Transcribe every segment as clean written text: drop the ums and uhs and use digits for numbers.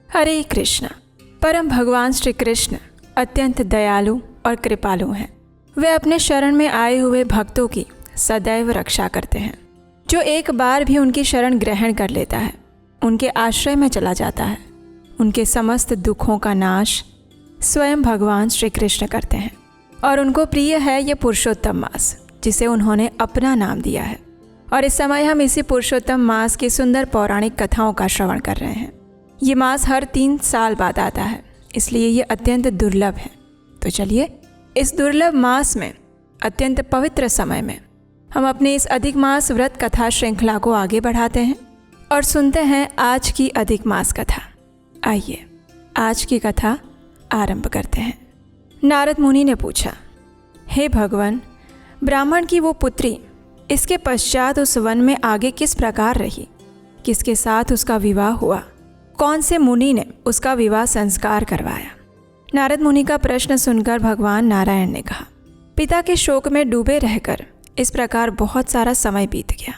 हरे कृष्ण। परम भगवान श्री कृष्ण अत्यंत दयालु और कृपालु हैं। वे अपने शरण में आए हुए भक्तों की सदैव रक्षा करते हैं। जो एक बार भी उनकी शरण ग्रहण कर लेता है उनके आश्रय में चला जाता है। उनके समस्त दुखों का नाश स्वयं भगवान श्री कृष्ण करते हैं और उनको प्रिय है ये पुरुषोत्तम मास जिसे उन्होंने अपना नाम दिया है। और इस समय हम इसी पुरुषोत्तम मास की सुंदर पौराणिक कथाओं का श्रवण कर रहे हैं। ये मास हर 3 साल बाद आता है, इसलिए ये अत्यंत दुर्लभ है। तो चलिए इस दुर्लभ मास में अत्यंत पवित्र समय में हम अपनी इस अधिक मास व्रत कथा श्रृंखला को आगे बढ़ाते हैं और सुनते हैं आज की अधिक मास कथा। आइए आज की कथा आरंभ करते हैं। नारद मुनि ने पूछा, हे भगवान, ब्राह्मण की वो पुत्री इसके पश्चात उस वन में आगे किस प्रकार रही? किसके साथ उसका विवाह हुआ? कौन से मुनि ने उसका विवाह संस्कार करवाया? नारद मुनि का प्रश्न सुनकर भगवान नारायण ने कहा, पिता के शोक में डूबे रहकर इस प्रकार बहुत सारा समय बीत गया।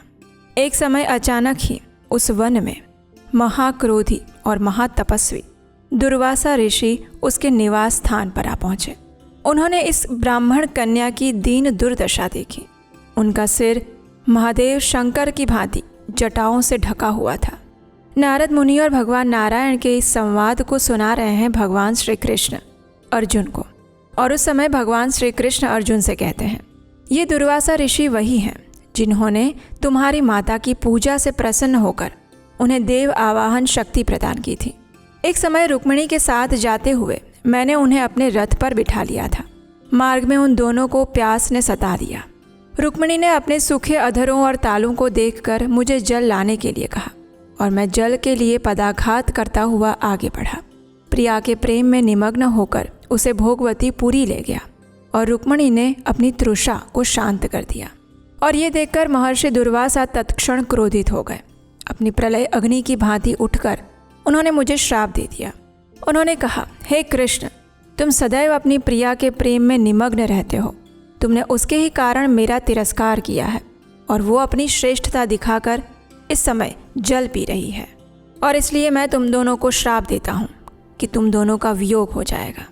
एक समय अचानक ही उस वन में महाक्रोधी और महातपस्वी दुर्वासा ऋषि उसके निवास स्थान पर आ पहुँचे। उन्होंने इस ब्राह्मण कन्या की दीन दुर्दशा देखी। उनका सिर महादेव शंकर की भांति जटाओं से ढका हुआ था। नारद मुनि और भगवान नारायण के इस संवाद को सुना रहे हैं भगवान श्री कृष्ण अर्जुन को। और उस समय भगवान श्री कृष्ण अर्जुन से कहते हैं, ये दुर्वासा ऋषि वही हैं जिन्होंने तुम्हारी माता की पूजा से प्रसन्न होकर उन्हें देव आवाहन शक्ति प्रदान की थी। एक समय रुक्मिणी के साथ जाते हुए मैंने उन्हें अपने रथ पर बिठा लिया था। मार्ग में उन दोनों को प्यास ने सता दिया। रुक्मिणी ने अपने सूखे अधरों और तालुओं को देखकर मुझे जल लाने के लिए कहा और मैं जल के लिए पदाघात करता हुआ आगे बढ़ा। प्रिया के प्रेम में निमग्न होकर उसे भोगवती पुरी ले गया और रुक्मिणी ने अपनी तृषा को शांत कर दिया। और ये देखकर महर्षि दुर्वासा तत्क्षण क्रोधित हो गए। अपनी प्रलय अग्नि की भांति उठकर उन्होंने मुझे श्राप दे दिया। उन्होंने कहा, हे कृष्ण, तुम सदैव अपनी प्रिया के प्रेम में निमग्न रहते हो। तुमने उसके ही कारण मेरा तिरस्कार किया है और वो अपनी श्रेष्ठता दिखाकर इस समय जल पी रही है। और इसलिए मैं तुम दोनों को श्राप देता हूँ कि तुम दोनों का वियोग हो जाएगा।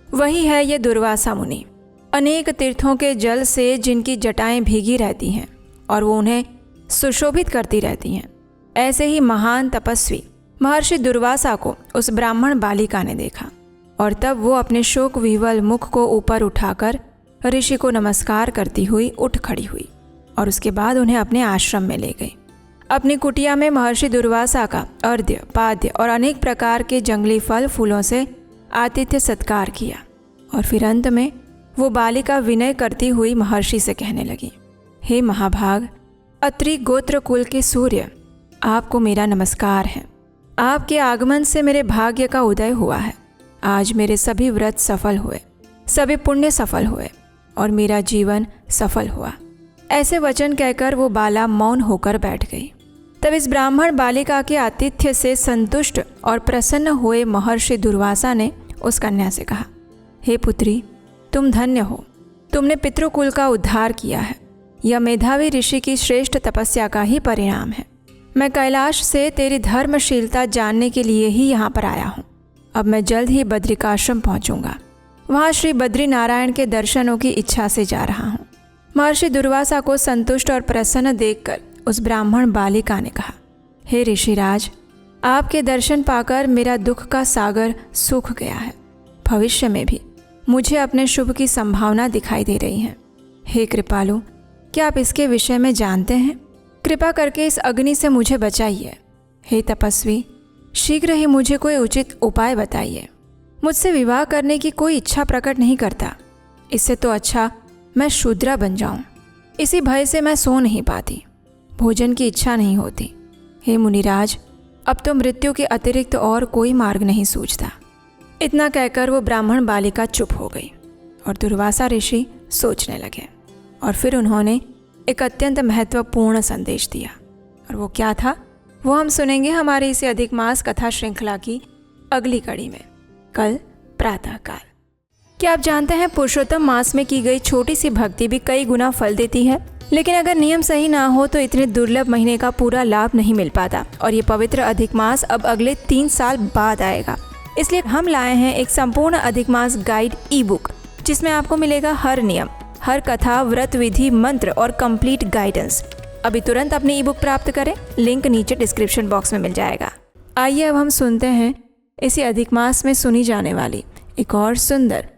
वही है ये दुर्वासा मुनि, अनेक तीर्थों के जल से जिनकी जटाएं भीगी रहती हैं और वो उन्हें सुशोभित करती रहती हैं। ऐसे ही महान तपस्वी महर्षि दुर्वासा को उस ब्राह्मण बालिका ने देखा और तब वो अपने शोक विह्वल मुख को ऊपर उठाकर ऋषि को नमस्कार करती हुई उठ खड़ी हुई और उसके बाद उन्हें अपने आश्रम में ले गई। अपनी कुटिया में महर्षि दुर्वासा का अर्घ्य, पाद्य और अनेक प्रकार के जंगली फल फूलों से आतिथ्य सत्कार किया। और फिर अंत में वो बालिका विनय करती हुई महर्षि से कहने लगी, हे महाभाग, अत्रि गोत्र कुल के सूर्य, आपको मेरा नमस्कार है। आपके आगमन से मेरे भाग्य का उदय हुआ है। आज मेरे सभी व्रत सफल हुए, सभी पुण्य सफल हुए और मेरा जीवन सफल हुआ। ऐसे वचन कहकर वो बाला मौन होकर बैठ गई। तब इस ब्राह्मण बालिका के आतिथ्य से संतुष्ट और प्रसन्न हुए महर्षि दुर्वासा ने उस कन्या से कहा, हे पुत्री, तुम धन्य हो। तुमने पितृकुल का उद्धार किया है। यह मेधावी ऋषि की श्रेष्ठ तपस्या का ही परिणाम है। मैं कैलाश से तेरी धर्मशीलता जानने के लिए ही यहाँ पर आया हूँ। अब मैं जल्द ही बद्रिकाश्रम पहुँचूंगा। वहाँ श्री बद्री नारायण के दर्शनों की इच्छा से जा रहा हूँ। महर्षि दुर्वासा को संतुष्ट और प्रसन्न देखकर उस ब्राह्मण बालिका ने कहा, हे ऋषिराज, आपके दर्शन पाकर मेरा दुख का सागर सूख गया है। भविष्य में भी मुझे अपने शुभ की संभावना दिखाई दे रही है। हे कृपालु, क्या आप इसके विषय में जानते हैं? कृपा करके इस अग्नि से मुझे बचाइए। हे तपस्वी, शीघ्र ही मुझे कोई उचित उपाय बताइए। मुझसे विवाह करने की कोई इच्छा प्रकट नहीं करता। इससे तो अच्छा मैं शूद्रा बन जाऊं। इसी भय से मैं सो नहीं पाती। भोजन की इच्छा नहीं होती। हे मुनिराज, अब तो मृत्यु के अतिरिक्त और कोई मार्ग नहीं सूझता। इतना कहकर वो ब्राह्मण बालिका चुप हो गई और दुर्वासा ऋषि सोचने लगे। और फिर उन्होंने एक अत्यंत महत्वपूर्ण संदेश दिया। और वो क्या था, वो हम सुनेंगे हमारी इसे अधिक मास कथा श्रृंखला की अगली कड़ी में, कल प्रातःकाल। क्या आप जानते हैं पुरुषोत्तम मास में की गई छोटी सी भक्ति भी कई गुना फल देती है। लेकिन अगर नियम सही ना हो तो इतने दुर्लभ महीने का पूरा लाभ नहीं मिल पाता। और ये पवित्र अधिक मास अब अगले 3 साल बाद आएगा। इसलिए हम लाए हैं एक संपूर्ण अधिक मास गाइड ई बुक, जिसमें आपको मिलेगा हर नियम, हर कथा, व्रत विधि, मंत्र और कंप्लीट गाइडेंस। अभी तुरंत अपनी ई बुक प्राप्त करें, लिंक नीचे डिस्क्रिप्शन बॉक्स में मिल जाएगा। आइए अब हम सुनते हैं इसी अधिक मास में सुनी जाने वाली एक और सुंदर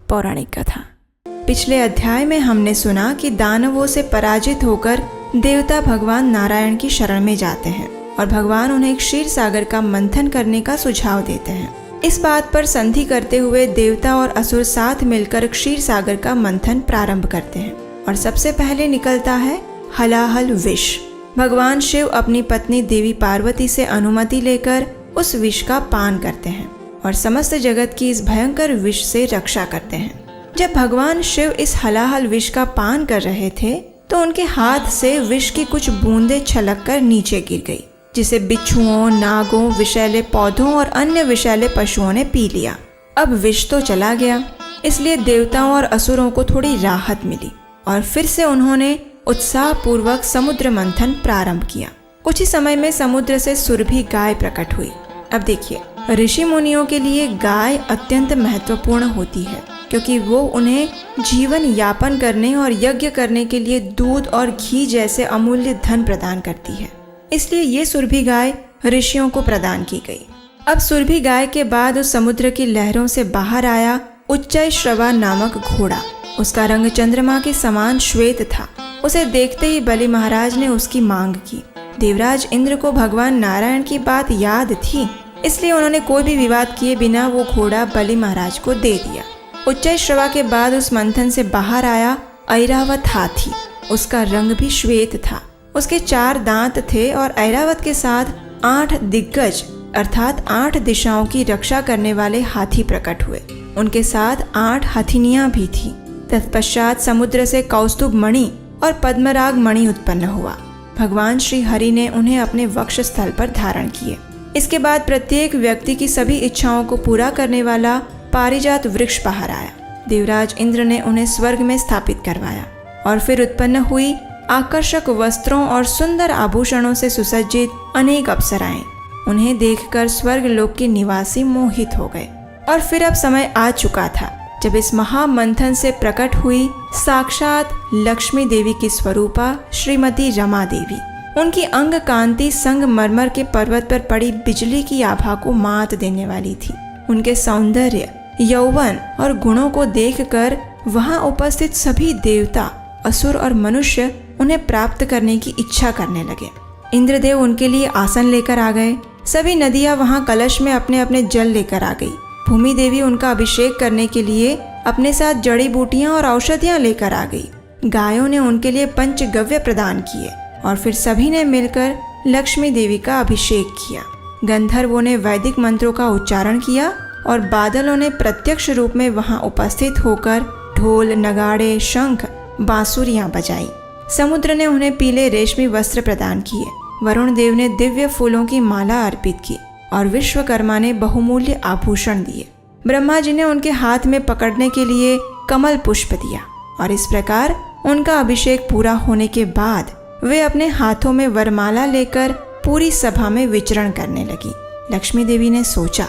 पौराणिक कथा। पिछले अध्याय में हमने सुना कि दानवों से पराजित होकर देवता भगवान नारायण की शरण में जाते हैं और भगवान उन्हें एक क्षीर सागर का मंथन करने का सुझाव देते हैं। इस बात पर संधि करते हुए देवता और असुर साथ मिलकर क्षीर सागर का मंथन प्रारंभ करते हैं और सबसे पहले निकलता है हलाहल विष। भगवान शिव अपनी पत्नी देवी पार्वती से अनुमति लेकर उस विष का पान करते हैं और समस्त जगत की इस भयंकर विष से रक्षा करते हैं। जब भगवान शिव इस हलाहल विष का पान कर रहे थे तो उनके हाथ से विष की कुछ बूंदें छलककर नीचे गिर गई, जिसे बिच्छुओं, नागों, विषैले पौधों और अन्य विषैले पशुओं ने पी लिया। अब विष तो चला गया, इसलिए देवताओं और असुरों को थोड़ी राहत मिली और फिर से उन्होंने उत्साहपूर्वक समुद्र मंथन प्रारंभ किया। कुछ ही समय में समुद्र से सुरभि गाय प्रकट हुई। अब देखिए, ऋषि मुनियों के लिए गाय अत्यंत महत्वपूर्ण होती है, क्योंकि वो उन्हें जीवन यापन करने और यज्ञ करने के लिए दूध और घी जैसे अमूल्य धन प्रदान करती है। इसलिए ये सुरभि गाय ऋषियों को प्रदान की गई। अब सुरभि गाय के बाद उस समुद्र की लहरों से बाहर आया उच्चैश्रवा नामक घोड़ा। उसका रंग चंद्रमा के समान श्वेत था। उसे देखते ही बलि महाराज ने उसकी मांग की। देवराज इंद्र को भगवान नारायण की बात याद थी, इसलिए उन्होंने कोई भी विवाद किए बिना वो घोड़ा बलि महाराज को दे दिया। उच्चैश्रवा के बाद उस मंथन से बाहर आया ऐरावत हाथी। उसका रंग भी श्वेत था। उसके 4 दांत थे और ऐरावत के साथ 8 दिग्गज अर्थात 8 दिशाओं की रक्षा करने वाले हाथी प्रकट हुए। उनके साथ 8 हथिनियां भी थी। तत्पश्चात समुद्र से कौस्तुभ मणि और पद्मराग मणि उत्पन्न हुआ। भगवान श्री हरि ने उन्हें अपने वक्ष स्थल पर धारण किए। इसके बाद प्रत्येक व्यक्ति की सभी इच्छाओं को पूरा करने वाला पारिजात वृक्ष बाहर आया। देवराज इंद्र ने उन्हें स्वर्ग में स्थापित करवाया और फिर उत्पन्न हुई आकर्षक वस्त्रों और सुंदर आभूषणों से सुसज्जित अनेक अप्सराएं। उन्हें देखकर स्वर्ग लोक के निवासी मोहित हो गए। और फिर अब समय आ चुका था जब इस महामंथन से प्रकट हुई साक्षात लक्ष्मी देवी की स्वरूपा श्रीमती रमा देवी। उनकी अंग कांति संगमरमर के पर्वत पर पड़ी बिजली की आभा को मात देने वाली थी। उनके सौंदर्य, यौवन और गुणों को देखकर वहां उपस्थित सभी देवता, असुर और मनुष्य उन्हें प्राप्त करने की इच्छा करने लगे। इंद्रदेव उनके लिए आसन लेकर आ गए। सभी नदियां वहां कलश में अपने अपने जल लेकर आ गई। भूमि देवी उनका अभिषेक करने के लिए अपने साथ जड़ी बूटियां और औषधियां लेकर आ गई। गायों ने उनके लिए पंचगव्य प्रदान किए और फिर सभी ने मिलकर लक्ष्मी देवी का अभिषेक किया। गंधर्वों ने वैदिक मंत्रों का उच्चारण किया और बादलों ने प्रत्यक्ष रूप में वहां उपस्थित होकर ढोल, नगाड़े, शंख, बांसुरियां बजाई। समुद्र ने उन्हें पीले रेशमी वस्त्र प्रदान किए। वरुण देव ने दिव्य फूलों की माला अर्पित की और विश्वकर्मा ने बहुमूल्य आभूषण दिए। ब्रह्मा जी ने उनके हाथ में पकड़ने के लिए कमल पुष्प दिया और इस प्रकार उनका अभिषेक पूरा होने के बाद वे अपने हाथों में वरमाला लेकर पूरी सभा में विचरण करने लगी। लक्ष्मी देवी ने सोचा,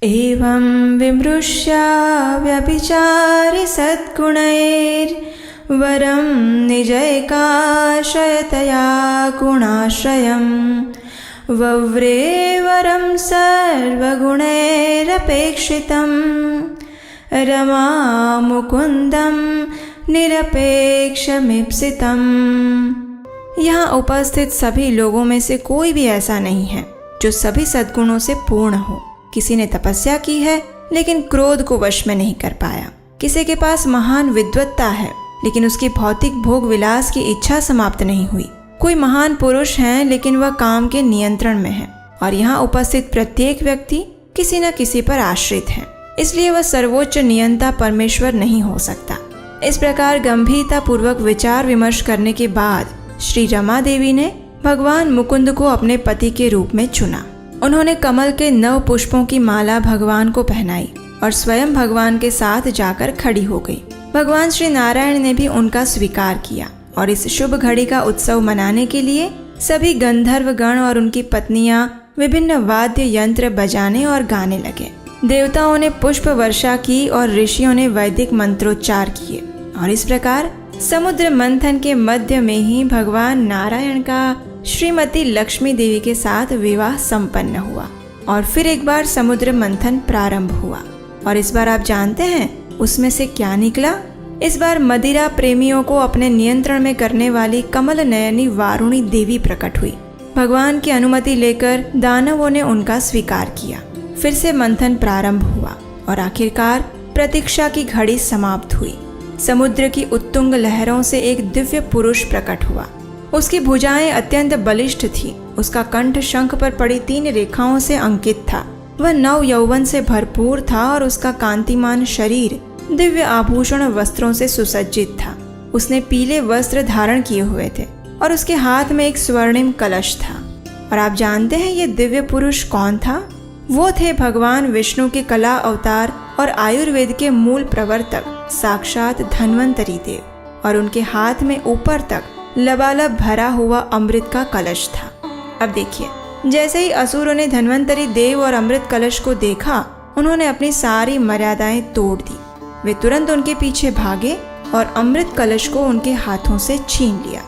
एवं विमृश्य व्यभिचारि सद्गुणैर् वरं निजैकाशयतया गुणाश्रयं वव्रे वरं सर्वगुणैरपेक्षितं रमा मुकुंदं निरपेक्षमीप्सितम्। यहाँ उपस्थित सभी लोगों में से कोई भी ऐसा नहीं है जो सभी सद्गुणों से पूर्ण हो। किसी ने तपस्या की है लेकिन क्रोध को वश में नहीं कर पाया। किसी के पास महान विद्वत्ता है लेकिन उसकी भौतिक भोग विलास की इच्छा समाप्त नहीं हुई। कोई महान पुरुष है लेकिन वह काम के नियंत्रण में है। और यहाँ उपस्थित प्रत्येक व्यक्ति किसी न किसी पर आश्रित है, इसलिए वह सर्वोच्च नियंता परमेश्वर नहीं हो सकता। इस प्रकार गंभीरता पूर्वक विचार विमर्श करने के बाद श्री रमा देवी ने भगवान मुकुंद को अपने पति के रूप में चुना। उन्होंने कमल के 9 पुष्पों की माला भगवान को पहनाई और स्वयं भगवान के साथ जाकर खड़ी हो गई। भगवान श्री नारायण ने भी उनका स्वीकार किया और इस शुभ घड़ी का उत्सव मनाने के लिए सभी गंधर्व गण और उनकी पत्नियां विभिन्न वाद्य यंत्र बजाने और गाने लगे। देवताओं ने पुष्प वर्षा की और ऋषियों ने वैदिक मंत्रोच्चार किए और इस प्रकार समुद्र मंथन के मध्य में ही भगवान नारायण का श्रीमती लक्ष्मी देवी के साथ विवाह संपन्न हुआ। और फिर एक बार समुद्र मंथन प्रारंभ हुआ और इस बार आप जानते हैं उसमें से क्या निकला? इस बार मदिरा प्रेमियों को अपने नियंत्रण में करने वाली कमल नयनी वारुणी देवी प्रकट हुई। भगवान की अनुमति लेकर दानवों ने उनका स्वीकार किया। फिर से मंथन प्रारंभ हुआ और आखिरकार प्रतीक्षा की घड़ी समाप्त हुई। समुद्र की उत्तुंग लहरों से एक दिव्य पुरुष प्रकट हुआ। उसकी भुजाएं अत्यंत बलिष्ठ थी। उसका कंठ शंख पर पड़ी 3 रेखाओं से अंकित था। वह नव यौवन से भरपूर था और उसका कांतिमान शरीर दिव्य आभूषण वस्त्रों से सुसज्जित था। उसने पीले वस्त्र धारण किए हुए थे और उसके हाथ में एक स्वर्णिम कलश था। और आप जानते हैं ये दिव्य पुरुष कौन था? वो थे भगवान विष्णु के कला अवतार और आयुर्वेद के मूल प्रवर्तक साक्षात धन्वंतरी देव। और उनके हाथ में ऊपर तक लबालब भरा हुआ अमृत का कलश था। अब देखिए, जैसे ही असुरों ने धन्वंतरी देव और अमृत कलश को देखा, उन्होंने अपनी सारी मर्यादाएं तोड़ दी। वे तुरंत उनके पीछे भागे और अमृत कलश को उनके हाथों से छीन लिया।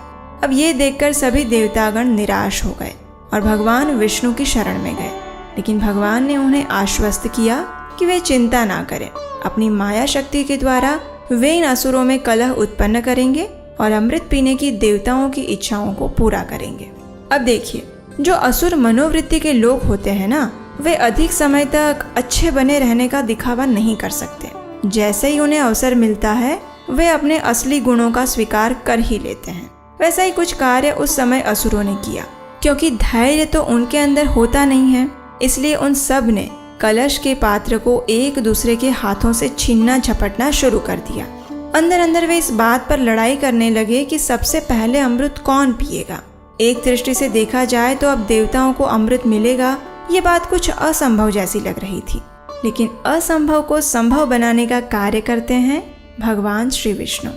अब ये देखकर सभी देवतागण निराश हो गए और भगवान विष्णु की शरण में गए। लेकिन भगवान ने उन्हें आश्वस्त किया कि वे चिंता ना करें। अपनी माया शक्ति के द्वारा वे इन असुरों में कलह उत्पन्न करेंगे और अमृत पीने की देवताओं की इच्छाओं को पूरा करेंगे। अब देखिए, जो असुर मनोवृत्ति के लोग होते हैं ना, वे अधिक समय तक अच्छे बने रहने का दिखावा नहीं कर सकते। जैसे ही उन्हें अवसर मिलता है, वे अपने असली गुणों का स्वीकार कर ही लेते हैं। वैसा ही कुछ कार्य उस समय असुरों ने किया। क्योंकि धैर्य तो उनके अंदर होता नहीं है, इसलिए उन सब ने कलश के पात्र को एक दूसरे के हाथों से छीनना झपटना शुरू कर दिया। अंदर अंदर वे इस बात पर लड़ाई करने लगे कि सबसे पहले अमृत कौन पिएगा। एक दृष्टि से देखा जाए तो अब देवताओं को अमृत मिलेगा, ये बात कुछ असंभव जैसी लग रही थी। लेकिन असंभव को संभव बनाने का कार्य करते हैं भगवान श्री विष्णु।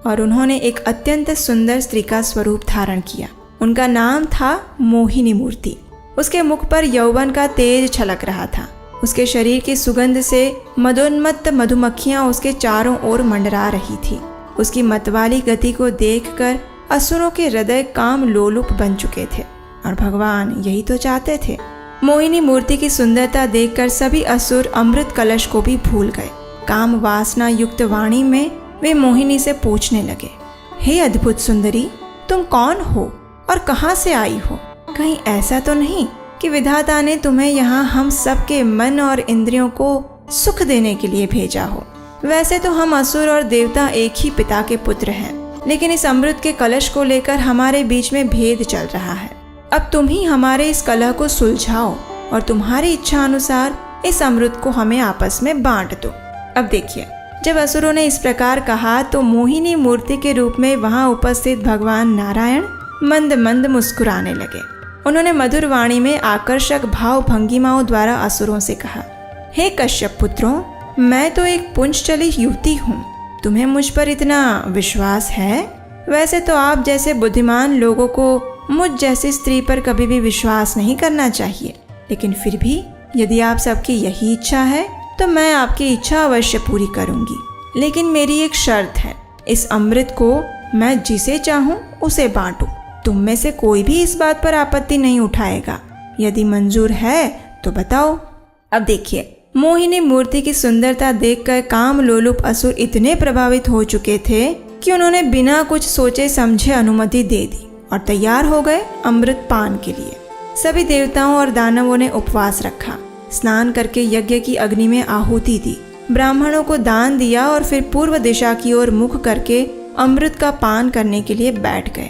और उन्होंने एक अत्यंत सुंदर स्त्री का स्वरूप धारण किया। उनका नाम था मोहिनी मूर्ति। उसके मुख पर यौवन का तेज छलक रहा था। उसके शरीर की सुगंध से मदोन्मत्त मधुमक्खियां उसके चारों ओर मंडरा रही थी। उसकी मतवाली गति को देखकर असुरों के हृदय काम लोलुप बन चुके थे और भगवान यही तो चाहते थे। मोहिनी मूर्ति की सुंदरता देखकर सभी असुर अमृत कलश को भी भूल गए। काम वासना युक्त वाणी में वे मोहिनी से पूछने लगे, हे अद्भुत सुंदरी, तुम कौन हो और कहाँ से आई हो? कहीं ऐसा तो नहीं कि विधाता ने तुम्हें यहाँ हम सबके मन और इंद्रियों को सुख देने के लिए भेजा हो? वैसे तो हम असुर और देवता एक ही पिता के पुत्र हैं, लेकिन इस अमृत के कलश को लेकर हमारे बीच में भेद चल रहा है। अब तुम ही हमारे इस कलह को सुलझाओ और तुम्हारी इच्छा अनुसार इस अमृत को हमें आपस में बांट दो। अब देखिए, जब असुरों ने इस प्रकार कहा तो मोहिनी मूर्ति के रूप में वहां उपस्थित भगवान नारायण मंद मंद मुस्कुराने लगे। उन्होंने मधुर वाणी में आकर्षक भाव भंगिमाओं द्वारा असुरों से कहा, हे कश्यप पुत्रों, मैं तो एक पुंजचली युवती हूँ। तुम्हें मुझ पर इतना विश्वास है? वैसे तो आप जैसे बुद्धिमान लोगों को मुझ जैसी स्त्री पर कभी भी विश्वास नहीं करना चाहिए, लेकिन फिर भी यदि आप सबकी यही इच्छा है तो मैं आपकी इच्छा अवश्य पूरी करूंगी। लेकिन मेरी एक शर्त है, इस अमृत को मैं जिसे चाहूं उसे बांटूं। तुम में से कोई भी इस बात पर आपत्ति नहीं उठाएगा। यदि मंजूर है तो बताओ। अब देखिए, मोहिनी मूर्ति की सुंदरता देखकर काम लोलुप असुर इतने प्रभावित हो चुके थे कि उन्होंने बिना कुछ सोचे समझे अनुमति दे दी और तैयार हो गए अमृत पान के लिए। सभी देवताओं और दानवों ने उपवास रखा, स्नान करके यज्ञ की अग्नि में आहुति दी, ब्राह्मणों को दान दिया और फिर पूर्व दिशा की ओर मुख करके अमृत का पान करने के लिए बैठ गए।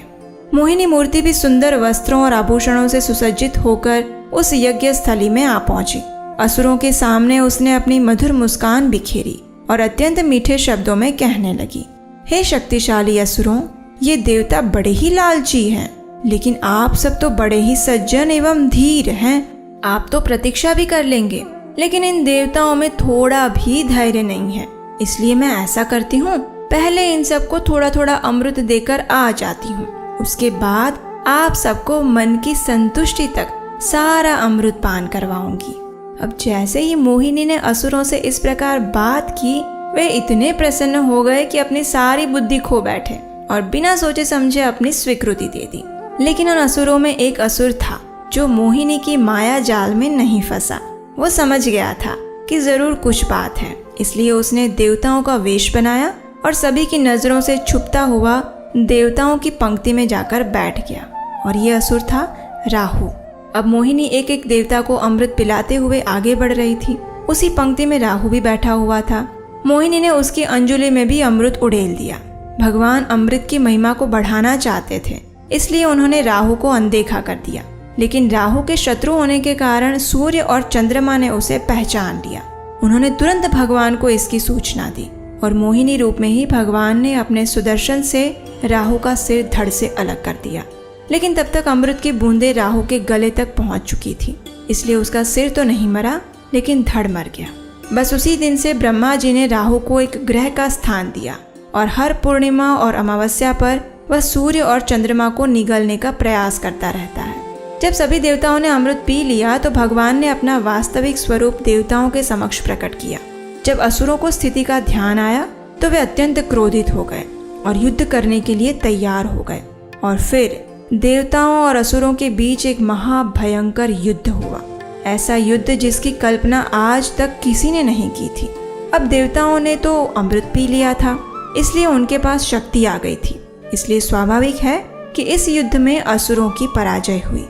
मोहिनी मूर्ति भी सुंदर वस्त्रों और आभूषणों से सुसज्जित होकर उस यज्ञ स्थली में आ पहुंची। असुरों के सामने उसने अपनी मधुर मुस्कान बिखेरी और अत्यंत मीठे शब्दों में कहने लगी, हे शक्तिशाली असुरों, ये देवता बड़े ही लालची हैं, लेकिन आप सब तो बड़े ही सज्जन एवं धीर हैं। आप तो प्रतीक्षा भी कर लेंगे लेकिन इन देवताओं में थोड़ा भी धैर्य नहीं है। इसलिए मैं ऐसा करती हूँ, पहले इन सबको थोड़ा थोड़ा अमृत देकर आ जाती हूँ। उसके बाद आप सबको मन की संतुष्टि तक सारा अमृत पान करवाऊंगी। अब जैसे ही मोहिनी ने असुरों से इस प्रकार बात की, वे इतने प्रसन्न हो गए कि अपनी सारी बुद्धि खो बैठे और बिना सोचे समझे अपनी स्वीकृति दे दी। लेकिन उन असुरों में एक असुर था जो मोहिनी की माया जाल में नहीं फंसा। वो समझ गया था कि जरूर कुछ बात है, इसलिए उसने देवताओं का वेश बनाया और सभी की नजरों से छुपता हुआ देवताओं की पंक्ति में जाकर बैठ गया। और ये असुर था राहु। अब मोहिनी एक एक देवता को अमृत पिलाते हुए आगे बढ़ रही थी। उसी पंक्ति में राहु भी बैठा हुआ था। मोहिनी ने उसकी अंजुली में भी अमृत उड़ेल दिया। भगवान अमृत की महिमा को बढ़ाना चाहते थे, इसलिए उन्होंने राहु को अनदेखा कर दिया। लेकिन राहु के शत्रु होने के कारण सूर्य और चंद्रमा ने उसे पहचान लिया। उन्होंने तुरंत भगवान को इसकी सूचना दी और मोहिनी रूप में ही भगवान ने अपने सुदर्शन से राहु का सिर धड़ से अलग कर दिया। लेकिन तब तक अमृत की बूंदें राहु के गले तक पहुंच चुकी थी, इसलिए उसका सिर तो नहीं मरा, लेकिन धड़ मर गया। बस उसी दिन से ब्रह्मा जी ने राहु को एक ग्रह का स्थान दिया और हर पूर्णिमा और अमावस्या पर वह सूर्य और चंद्रमा को निगलने का प्रयास करता रहता है। जब सभी देवताओं ने अमृत पी लिया तो भगवान ने अपना वास्तविक स्वरूप देवताओं के समक्ष प्रकट किया। जब असुरों को स्थिति का ध्यान आया तो वे अत्यंत क्रोधित हो गए और युद्ध करने के लिए तैयार हो गए। और फिर देवताओं और असुरों के बीच एक महाभयंकर युद्ध हुआ। ऐसा युद्ध जिसकी कल्पना आज तक किसी ने नहीं की थी। अब देवताओं ने तो अमृत पी लिया था, इसलिए उनके पास शक्ति आ गई थी। इसलिए स्वाभाविक है कि इस युद्ध में असुरों की पराजय हुई।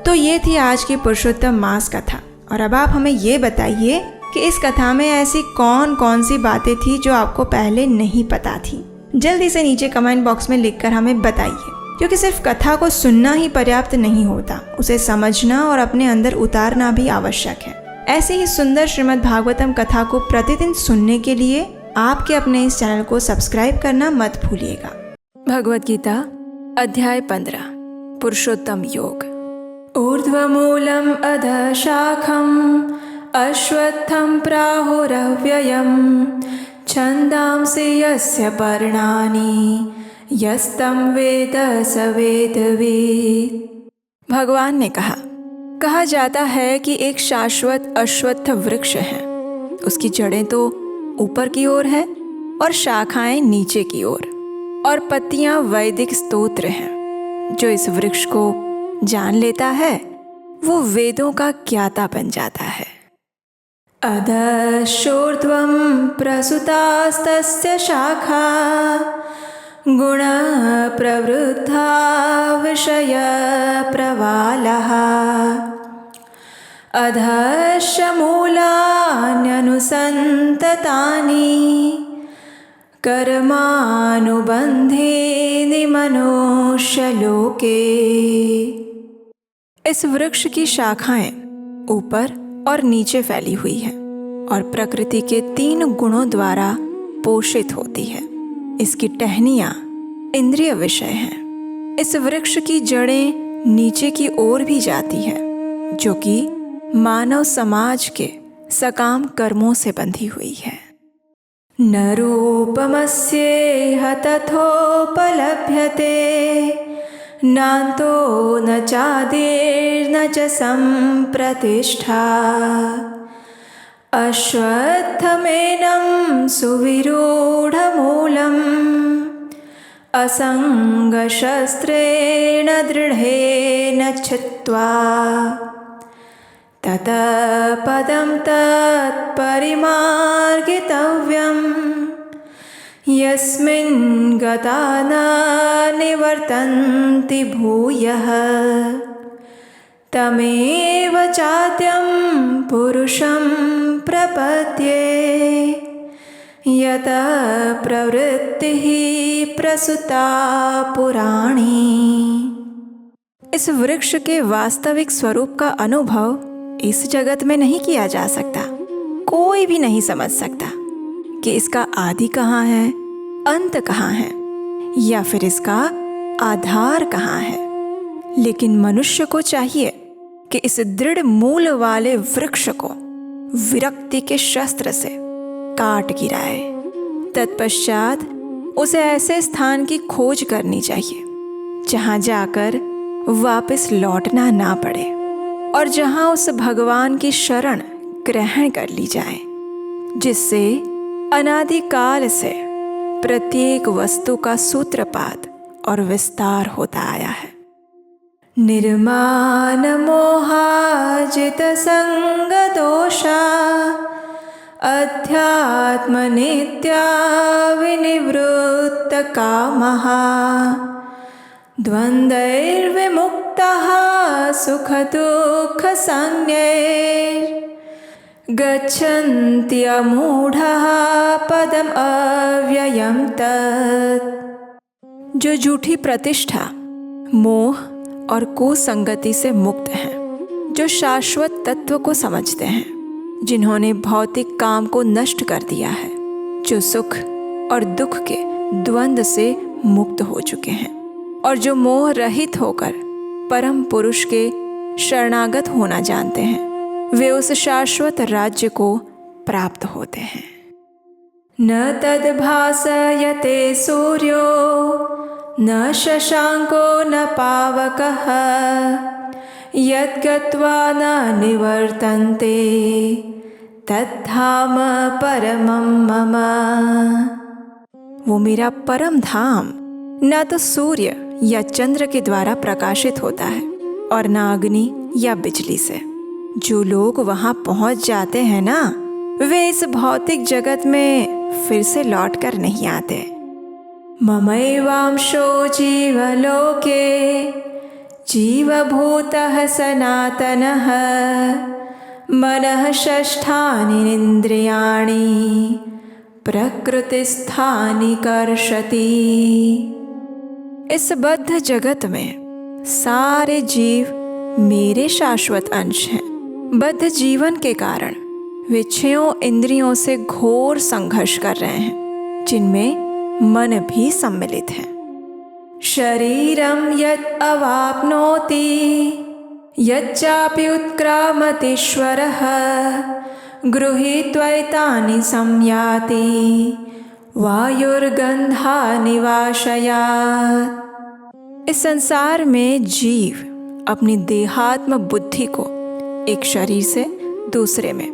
तो ये थी आज की पुरुषोत्तम मास कथा। और अब आप हमें ये बताइए कि इस कथा में ऐसी कौन कौन सी बातें थी जो आपको पहले नहीं पता थी। जल्दी से नीचे कमेंट बॉक्स में लिखकर हमें बताइए, क्योंकि सिर्फ कथा को सुनना ही पर्याप्त नहीं होता, उसे समझना और अपने अंदर उतारना भी आवश्यक है। ऐसे ही सुंदर श्रीमद् भागवतम कथा को प्रतिदिन सुनने के लिए आपके अपने इस चैनल को सब्सक्राइब करना मत भूलिएगा। भगवद गीता अध्याय 15 पुरुषोत्तम योग। ऊर्ध्वमूलम अधः शाखम अश्वत्थम प्राहुरव्ययम छन्दांसि यस्य पर्णानि यस्तम वेद स वेदवेद। भगवान ने कहा जाता है कि एक शाश्वत अश्वत्थ वृक्ष है। उसकी जड़ें तो ऊपर की ओर है और शाखाएं नीचे की ओर, और पत्तियां वैदिक स्तोत्र हैं। जो इस वृक्ष को जान लेता है वो वेदों का ज्ञाता बन जाता है। अधश्चोर्ध्वं प्रसुतास्तस्य शाखा गुण प्रवृद्धा विषय प्रवालः अधश्च मूलान्यनुसन्ततानि कर्मानुबन्धेनि मनुष्यलोके। इस वृक्ष की शाखाएं ऊपर और नीचे फैली हुई है और प्रकृति के 3 गुणों द्वारा पोषित होती है। इसकी टहनियाँ इंद्रिय विषय हैं। इस वृक्ष की जड़ें नीचे की ओर भी जाती है, जो कि मानव समाज के सकाम कर्मों से बंधी हुई है। न रूपमस्येह तथोपलभ्यते नान्तो न चादिर्न च सम्प्रतिष्ठा अश्वत्थमेनं सुविरूढमूलम् असङ्गशस्त्रेण दृढेन छित्त्वा ततः पदं तत्परिमार्गितव्यम् यस्मिन् गता न निवर्तन्ति भूयः तमेव चाद्यं पुरुषं प्रपद्ये यतः प्रवृत्तिः प्रसुता पुराणी। इस वृक्ष के वास्तविक स्वरूप का अनुभव इस जगत में नहीं किया जा सकता। कोई भी नहीं समझ सकता कि इसका आदि कहाँ है, अंत कहाँ है, या फिर इसका आधार कहाँ है। लेकिन मनुष्य को चाहिए कि इस दृढ़ मूल वाले वृक्ष को विरक्ति के शस्त्र से काट गिराए। तत्पश्चात उसे ऐसे स्थान की खोज करनी चाहिए जहाँ जाकर वापस लौटना ना पड़े और जहाँ उस भगवान की शरण ग्रहण कर ली जाए जिससे अनादिकाल से प्रत्येक वस्तु का सूत्रपात और विस्तार होता आया है। निर्माण मोहाजित संग दोषा अध्यात्म नित्या विनिवृत्त कामः द्वन्द्वैर्विमुक्तः सुख दुःख संज्ञैर् गच्छन्ति अमूढ़ः पदम अव्ययम् तत्। जो झूठी प्रतिष्ठा, मोह और कुसंगति से मुक्त हैं, जो शाश्वत तत्व को समझते हैं, जिन्होंने भौतिक काम को नष्ट कर दिया है, जो सुख और दुख के द्वंद्व से मुक्त हो चुके हैं और जो मोह रहित होकर परम पुरुष के शरणागत होना जानते हैं, वे उस शाश्वत राज्य को प्राप्त होते हैं। न तद्भासयते सूर्यो न शशांको न पावकः यद्गत्वा न निवर्तन्ते तद्धाम परमं मम। वो मेरा परम धाम न तो सूर्य या चंद्र के द्वारा प्रकाशित होता है और न अग्नि या बिजली से। जो लोग वहाँ पहुँच जाते हैं ना, वे इस भौतिक जगत में फिर से लौट कर नहीं आते। ममैवांशो जीवलोके जीवभूतः सनातनः मनः षष्ठानि इन्द्रियाणि प्रकृतिस्थानि कर्षति। इस बद्ध जगत में सारे जीव मेरे शाश्वत अंश हैं। बद्ध जीवन के कारण वे 6 इंद्रियों से घोर संघर्ष कर रहे हैं, जिनमें मन भी सम्मिलित है। शरीरम यत् अवाप्नोति यच्चापि उत्क्रामतीश्वरः गृहीत्वैतानि संयाति वायुर्गन्धानि वाशयात्। इस संसार में जीव अपनी देहात्म बुद्धि को एक शरीर से दूसरे में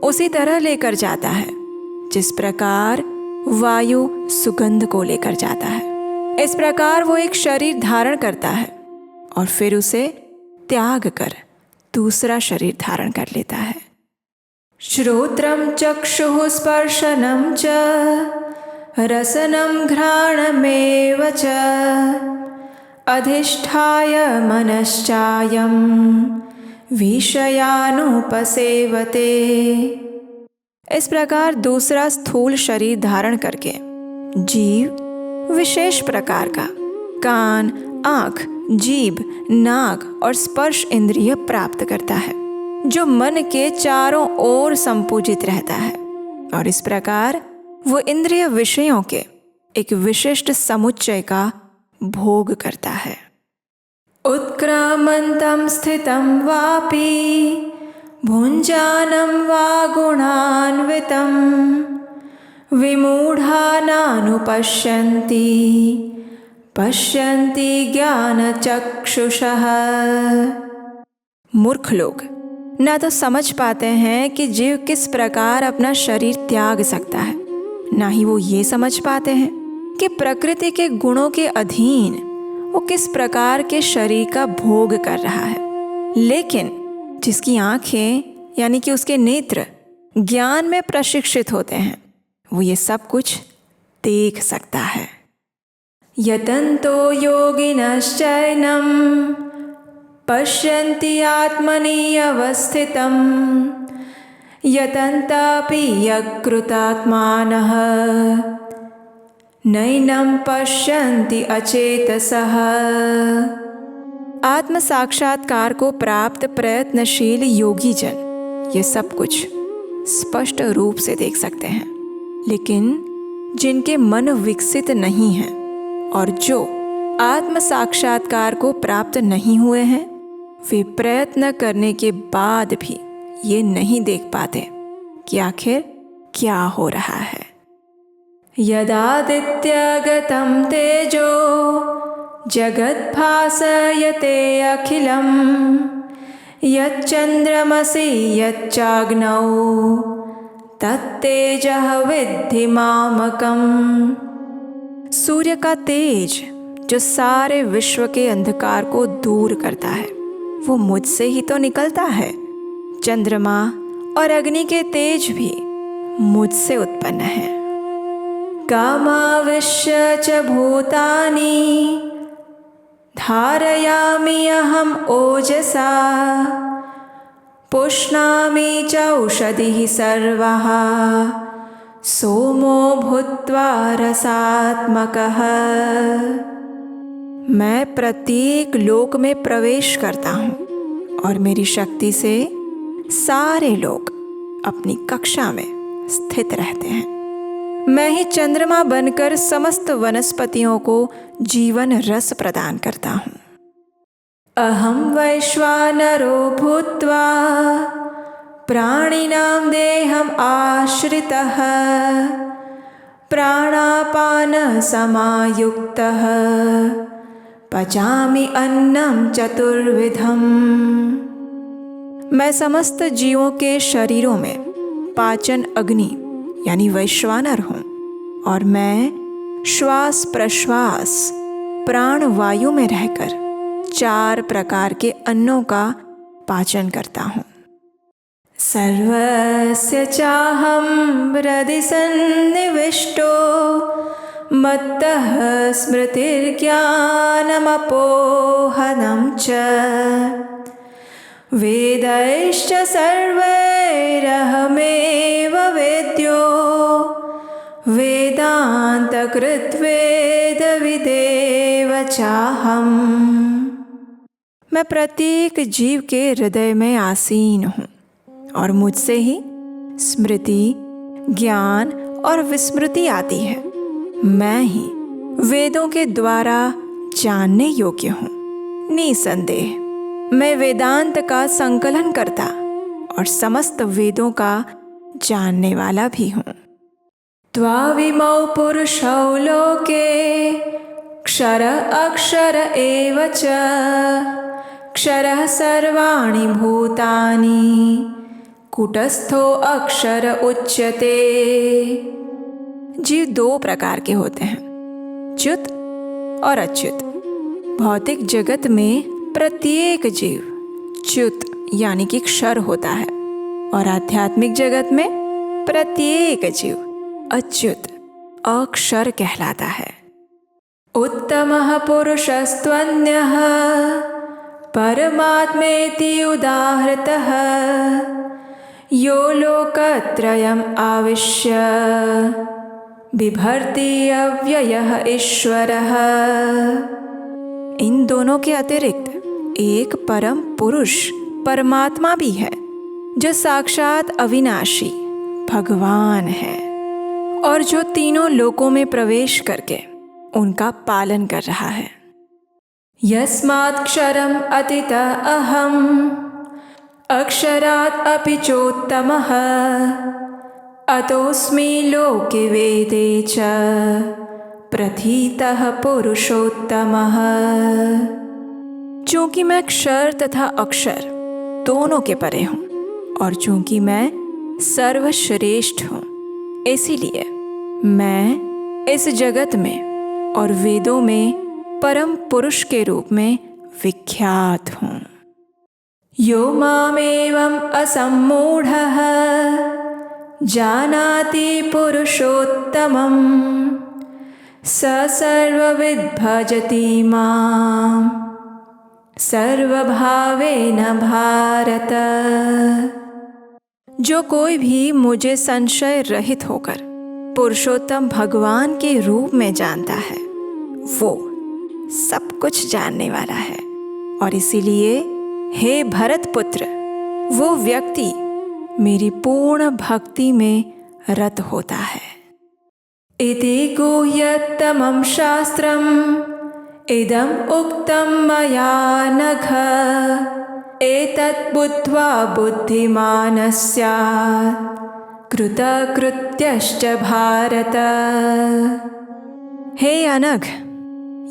उसी तरह लेकर जाता है जिस प्रकार वायु सुगंध को लेकर जाता है। इस प्रकार वो एक शरीर धारण करता है और फिर उसे त्याग कर दूसरा शरीर धारण कर लेता है। श्रोत्रम चक्षुः स्पर्शनम च रसनम घ्राणमेव च अधिष्ठाय मनश्चायं विषयानुपसेवते। इस प्रकार दूसरा स्थूल शरीर धारण करके जीव विशेष प्रकार का कान, आँख, जीभ, नाक और स्पर्श इंद्रिय प्राप्त करता है, जो मन के चारों ओर संपूजित रहता है, और इस प्रकार वो इंद्रिय विषयों के एक विशिष्ट समुच्चय का भोग करता है। उत्क्रामन्तं स्थितं वापि भुञ्जानं वा गुणान्वितं विमूढानानुपश्यन्ति पश्यन्ति ज्ञानचक्षुषः। मूर्ख लोग ना तो समझ पाते हैं कि जीव किस प्रकार अपना शरीर त्याग सकता है, ना ही वो ये समझ पाते हैं कि प्रकृति के गुणों के अधीन वो किस प्रकार के शरीर का भोग कर रहा है। लेकिन जिसकी आंखें यानी कि उसके नेत्र ज्ञान में प्रशिक्षित होते हैं, वो ये सब कुछ देख सकता है। यतन्तो योगिनश्चैनं पश्यन्ति आत्मनि अवस्थितं यतन्तापि यकृतात्मानः नैनं पश्यन्ति अचेतसः। आत्म साक्षात्कार को प्राप्त प्रयत्नशील योगी जन ये सब कुछ स्पष्ट रूप से देख सकते हैं, लेकिन जिनके मन विकसित नहीं हैं और जो आत्म साक्षात्कार को प्राप्त नहीं हुए हैं, वे प्रयत्न करने के बाद भी ये नहीं देख पाते कि आखिर क्या हो रहा है। यदादित्यगतं तेजो जगद्भासयते अखिलं यच्चन्द्रमसि यच्चाग्नौ तत्तेजः विद्धि मामकम्। सूर्य का तेज जो सारे विश्व के अंधकार को दूर करता है वो मुझसे ही तो निकलता है। चंद्रमा और अग्नि के तेज भी मुझसे उत्पन्न है। कामाविश्य च भूतानि धारयामि अहम् ओजसा पुष्णामि च औषधिः सर्वः सोमो भूत्वा रसात्मकः। मैं प्रत्येक लोक में प्रवेश करता हूँ और मेरी शक्ति से सारे लोग अपनी कक्षा में स्थित रहते हैं। मैं ही चंद्रमा बनकर समस्त वनस्पतियों को जीवन रस प्रदान करता हूँ। अहं वैश्वानरो भूत्वा प्राणिनां देहम् आश्रितः प्राणापान समायुक्तः पचामि अन्नं चतुर्विधम्। मैं समस्त जीवों के शरीरों में पाचन अग्नि यानी वैश्वानर हूँ और मैं श्वास प्रश्वास प्राण वायु में रहकर 4 प्रकार के अन्नों का पाचन करता हूँ। सर्वस्य चाहं हृदि सन्निविष्टो मत्तः स्मृतिर्ज्ञानमपोहनं च वेदैश्च सर्वैरहमेव वेद्यो वेदान्तकृद्वेदविदेव चाहम्। मैं प्रत्येक जीव के हृदय में आसीन हूँ और मुझसे ही स्मृति ज्ञान और विस्मृति आती है। मैं ही वेदों के द्वारा जानने योग्य हूँ। निसंदेह मैं वेदांत का संकलन करता और समस्त वेदों का जानने वाला भी हूँ। द्वाविमौ पुरुषौ लोके क्षर अक्षर एव च क्षरः सर्वाणि भूतानि कूटस्थो अक्षर उच्यते। जीव 2 प्रकार के होते हैं, च्युत और अच्युत। भौतिक जगत में प्रत्येक जीव च्युत यानी कि क्षर होता है और आध्यात्मिक जगत में प्रत्येक जीव अच्युत अक्षर कहलाता है। उत्तमः पुरुषस्त्वन्यः परमात्मेति उदाहृतः यो लोकत्रयम् आविश्य बिभर्ति अव्ययः ईश्वरः। इन दोनों के अतिरिक्त एक परम पुरुष परमात्मा भी है जो साक्षात अविनाशी भगवान है और जो तीनों लोकों में प्रवेश करके उनका पालन कर रहा है। यस्मात् क्षरम् अतीतः अहम् अक्षरात् अपि चोत्तमः अतोऽस्मि लोके वेदे च प्रथितः पुरुषोत्तमः। चूँकि मैं क्षर तथा अक्षर दोनों के परे हूँ और चूँकि मैं सर्वश्रेष्ठ हूँ इसीलिए मैं इस जगत में और वेदों में परम पुरुष के रूप में विख्यात हूँ। यो मामेवम् असम्मूढ़ः जानाति पुरुषोत्तमम् स सर्वविद् भजति माम् सर्वभावेन भारत। जो कोई भी मुझे संशय रहित होकर पुरुषोत्तम भगवान के रूप में जानता है वो सब कुछ जानने वाला है और इसीलिए हे भरत पुत्र वो व्यक्ति मेरी पूर्ण भक्ति में रत होता है। इति गुह्यतमं शास्त्रम् इदम् उक्तं मया नघ एतत् बुद्ध्वा बुद्धिमान् स्यात् कृतकृत्यश्च भारत। हे अनघ,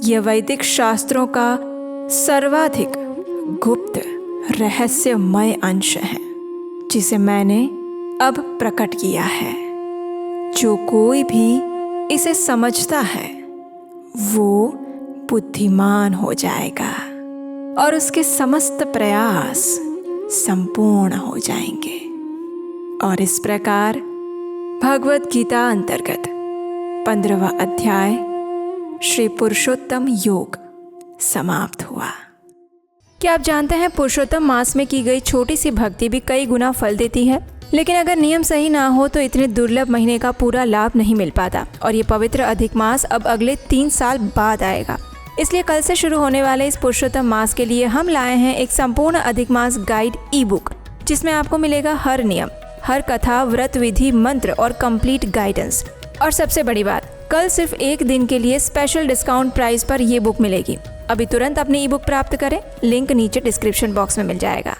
यह वैदिक शास्त्रों का सर्वाधिक गुप्त रहस्यमय अंश है जिसे मैंने अब प्रकट किया है। जो कोई भी इसे समझता है वो बुद्धिमान हो जाएगा और उसके समस्त प्रयास संपूर्ण हो जाएंगे। और इस प्रकार भगवत गीता अंतर्गत 15वां अध्याय श्री पुरुषोत्तम योग समाप्त हुआ। क्या आप जानते हैं पुरुषोत्तम मास में की गई छोटी सी भक्ति भी कई गुना फल देती है, लेकिन अगर नियम सही ना हो तो इतने दुर्लभ महीने का पूरा लाभ नहीं मिल पाता। और ये पवित्र अधिक मास अब अगले 3 साल बाद आएगा। इसलिए कल से शुरू होने वाले इस पुरुषोत्तम मास के लिए हम लाए हैं एक संपूर्ण अधिक मास गाइड ई बुक, जिसमें आपको मिलेगा हर नियम, हर कथा, व्रत विधि, मंत्र और कंप्लीट गाइडेंस। और सबसे बड़ी बात, कल सिर्फ एक दिन के लिए स्पेशल डिस्काउंट प्राइस पर ये बुक मिलेगी। अभी तुरंत अपनी ई बुक प्राप्त करें, लिंक नीचे डिस्क्रिप्शन बॉक्स में मिल जाएगा।